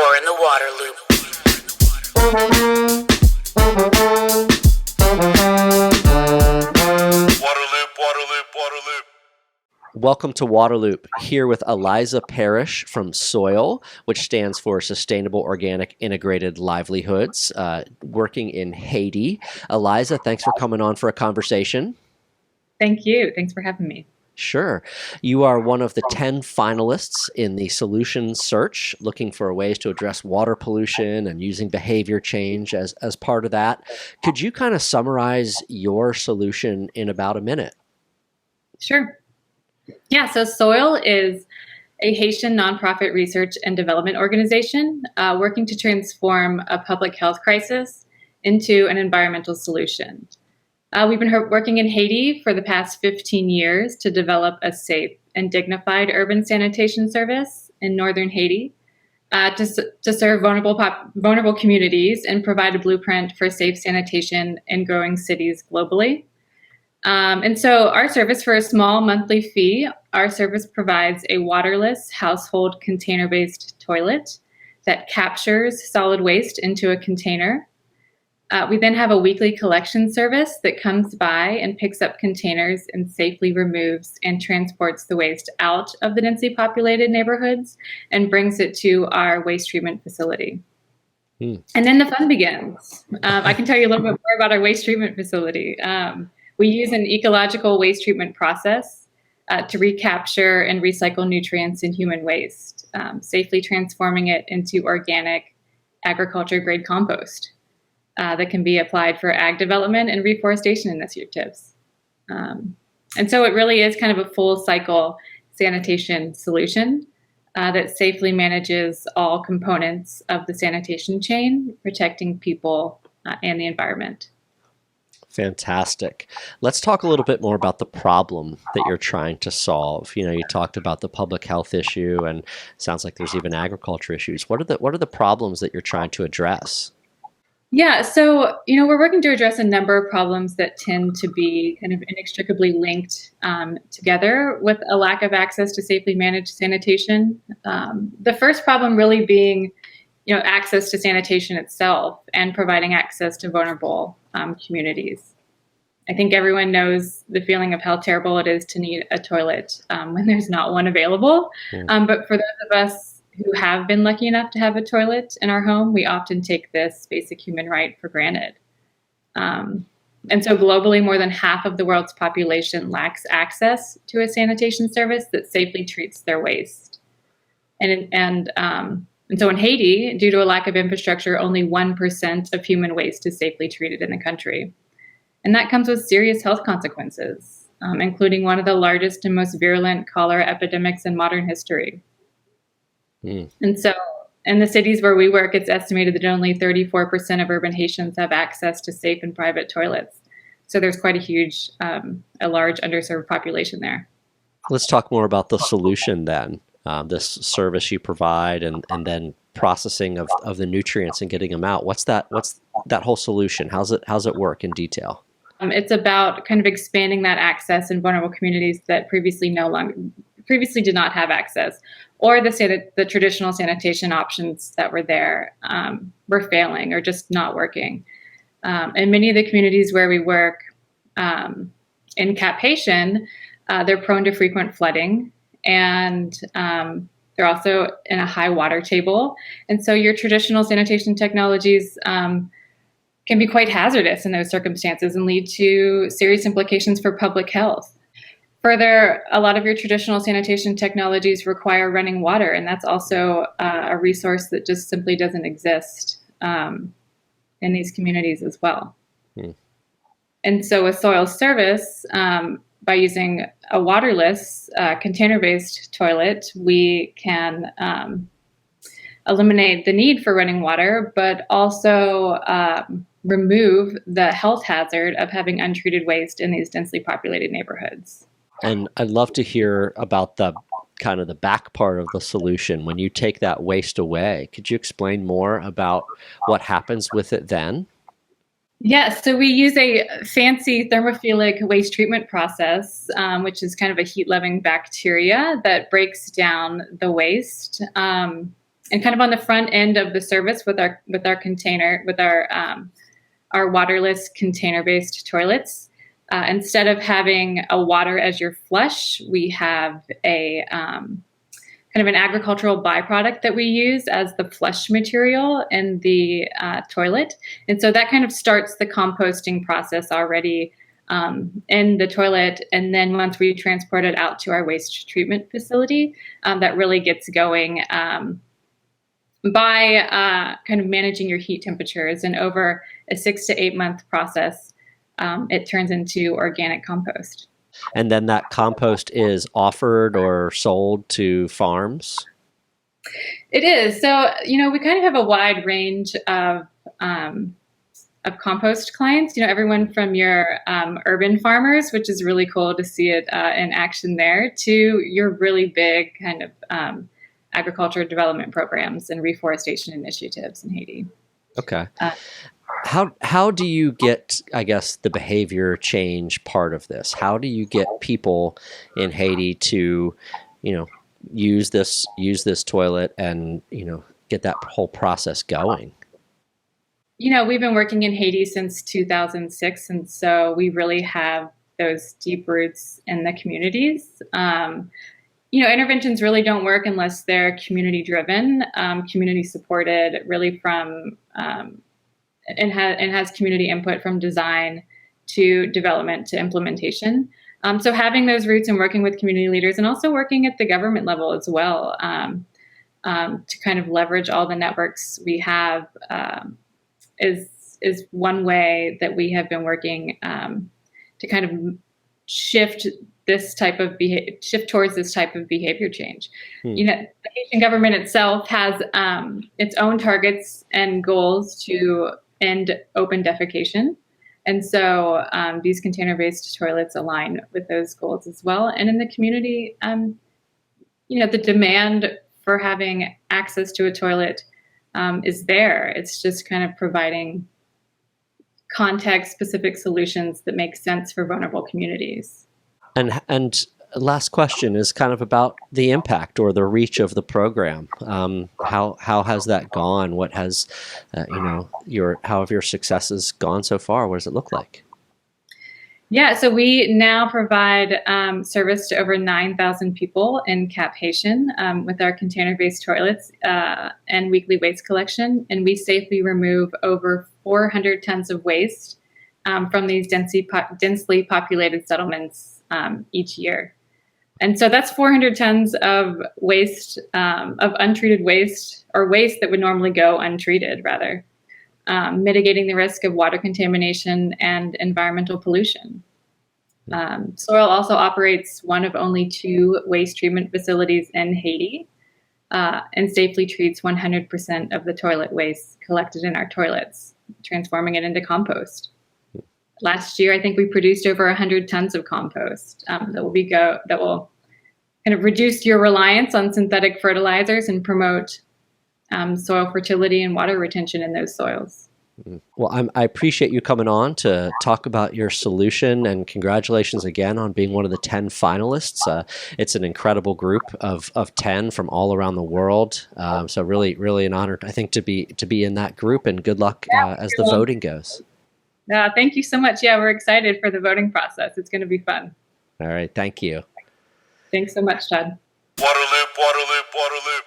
You're in the water loop. Welcome to Waterloop, here with Eliza Parrish from SOIL, which stands for Sustainable Organic Integrated Livelihoods, working in Haiti. Eliza, thanks for coming on for a conversation. Thank you. Thanks for having me. Sure. You are one of the 10 finalists in the solution search, looking for ways to address water pollution and using behavior change as part of that. Could you kind of summarize your solution in about a minute? Sure. Yeah, so SOIL is a Haitian nonprofit research and development organization working to transform a public health crisis into an environmental solution. We've been working in Haiti for the past 15 years to develop a safe and dignified urban sanitation service in northern Haiti to serve vulnerable communities and provide a blueprint for safe sanitation in growing cities globally. And so our service, for a small monthly fee, our service provides a waterless household container-based toilet that captures solid waste into a container. We then have a weekly collection service that comes by and picks up containers and safely removes and transports the waste out of the densely populated neighborhoods and brings it to our waste treatment facility. And then the fun begins. I can tell you a little bit more about our waste treatment facility. We use an ecological waste treatment process to recapture and recycle nutrients in human waste, safely transforming it into organic agriculture-grade compost that can be applied for ag development and reforestation initiatives. And so it really is kind of a full cycle sanitation solution that safely manages all components of the sanitation chain, protecting people and the environment. Fantastic. Let's talk a little bit more about the problem that you're trying to solve. You know, you talked about the public health issue, and it sounds like there's even agriculture issues. What are the problems that you're trying to address? Yeah, so, we're working to address a number of problems that tend to be kind of inextricably linked together with a lack of access to safely managed sanitation. The first problem really being, access to sanitation itself and providing access to vulnerable communities. I think everyone knows the feeling of how terrible it is to need a toilet when there's not one available. But for those of us who have been lucky enough to have a toilet in our home, we often take this basic human right for granted. And so globally, more than half of the world's population lacks access to a sanitation service that safely treats their waste. And so in Haiti, due to a lack of infrastructure, only 1% of human waste is safely treated in the country. And that comes with serious health consequences, including one of the largest and most virulent cholera epidemics in modern history. And so in the cities where we work, it's estimated that only 34% of urban Haitians have access to safe and private toilets. So there's quite a large underserved population there. Let's talk more about the solution then. This service you provide and then processing of the nutrients and getting them out. What's that whole solution? How's it work in detail? It's about kind of expanding that access in vulnerable communities that previously did not have access, or the traditional sanitation options that were there were failing or just not working. In many of the communities where we work in Cap Haitian, they're prone to frequent flooding, and they're also in a high water table. And so your traditional sanitation technologies can be quite hazardous in those circumstances and lead to serious implications for public health. Further, a lot of your traditional sanitation technologies require running water, and that's also a resource that just simply doesn't exist in these communities as well. And so with SOIL service, by using a waterless container-based toilet, we can eliminate the need for running water, but also remove the health hazard of having untreated waste in these densely populated neighborhoods. And I'd love to hear about the kind of the back part of the solution. When you take that waste away, could you explain more about what happens with it then? Yes, so we use a fancy thermophilic waste treatment process, which is kind of a heat-loving bacteria that breaks down the waste And kind of on the front end of the service with our container, with our waterless container-based toilets, instead of having a water as your flush, we have a kind of an agricultural byproduct that we use as the flush material in the toilet. And so that kind of starts the composting process already in the toilet. And then once we transport it out to our waste treatment facility, that really gets going by kind of managing your heat temperatures. And over a 6 to 8 month process, it turns into organic compost. And then that compost is offered or sold to farms? It is. So, we kind of have a wide range of compost clients, everyone from your urban farmers, which is really cool to see it in action there, to your really big kind of agriculture development programs and reforestation initiatives in Haiti. Okay. How do you get, I guess, the behavior change part of this? How do you get people in Haiti to, use this toilet and, get that whole process going? We've been working in Haiti since 2006, and so we really have those deep roots in the communities. Interventions really don't work unless they're community driven, community supported, really from and has community input from design to development to implementation. So having those roots and working with community leaders and also working at the government level as well to kind of leverage all the networks we have is one way that we have been working to kind of shift towards this type of behavior change. The Haitian government itself has its own targets and goals to end open defecation. And so these container-based toilets align with those goals as well. And in the community, the demand for having access to a toilet is there. It's just kind of providing context-specific solutions that make sense for vulnerable communities. And last question is kind of about the impact or the reach of the program. How has that gone? What has how have your successes gone so far? What does it look like? Yeah, so we now provide service to over 9,000 people in Cap Haitian with our container-based toilets and weekly waste collection, and we safely remove over 400 tons of waste from these densely populated settlements each year. And so that's 400 tons of waste, of untreated waste, or waste that would normally go untreated, rather, mitigating the risk of water contamination and environmental pollution. Soil also operates one of only 2 waste treatment facilities in Haiti and safely treats 100% of the toilet waste collected in our toilets, transforming it into compost. Last year, I think we produced over 100 tons of compost that will kind of reduce your reliance on synthetic fertilizers and promote soil fertility and water retention in those soils. Well, I appreciate you coming on to talk about your solution, and congratulations again on being one of the 10 finalists. It's an incredible group of 10 from all around the world. So really, really an honor, I think, to be in that group, and good luck as the voting goes. Thank you so much. Yeah, we're excited for the voting process. It's going to be fun. All right. Thank you. Thanks so much, Todd. Waterloop, waterloop, waterloop.